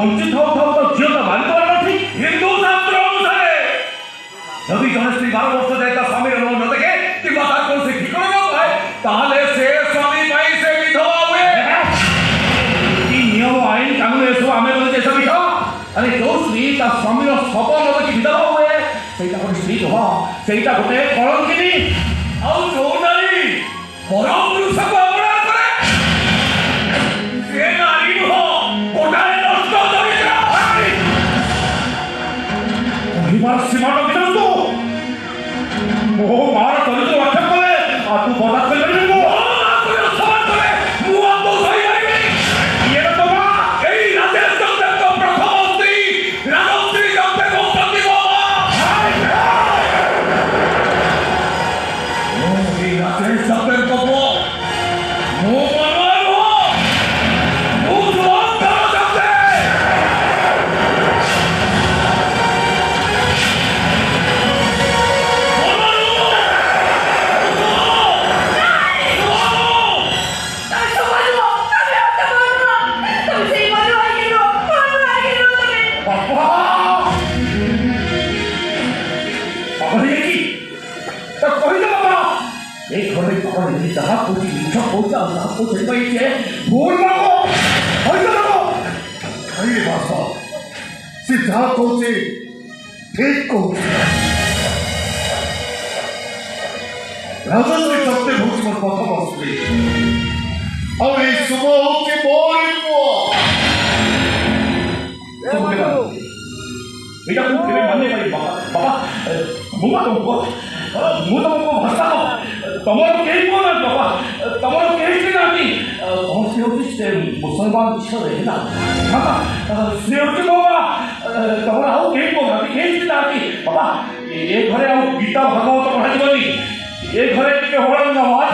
बंचित हो तो झील तो मारी देवा ठीक हिंदू शास्त्र अनुसार जदि जन स्त्री 12 वर्ष जाए स्वामी अनुरोध न देखे कि तार कौन से ठिकाना न पाए ताहले से स्वामी पाई से विधवा हुए कि नियम आईन कानून ए सब आमे बोले जैसा विधवा अरे जो स्त्री ता स्वामी रो सपन न देखि विधवा हुए सेटा कोन स्त्री हो सेटा गोटे कलंकिनी आ जो नारी परम पुरुष को अपराध करे से नारी हो कोटारे नष्ट चरित्र परिवार सीमा विधान तो मो मार चरित्र रक्षा करे आ तू बर्दाश्त कर नहीं मो सवाल करे मुआ तो सही आईबे ये तो बा एई राजेश चंद्र को प्रथम स्त्री राजश्री जंपे को प्रतिभा ओ ये राजेश चंद्र को मो मनवार हो मो जवाब करो जंपे जहाँ कुछ लिखा होता है आपको चलवाई है भूल मांगो हर करो अरे बाबा सिद्धार्थ होते ठीक को राजस्व सबसे भूख पर प्रथम अस्त्री और इस सुबह होते बोरी को बेटा तुम फिर मानने वाली बाबा मुँह तुमको भस्ता तमर केही कोन बाबा तमर केही थिन नि तमर से होती से मुसलमान छरे ना बाबा से होती बाबा तमर आउ केही कोन केही थिन नि बाबा ए घरे आउ गीता भागवत पढ़ा दिबनी ए घरे के होळन नमाज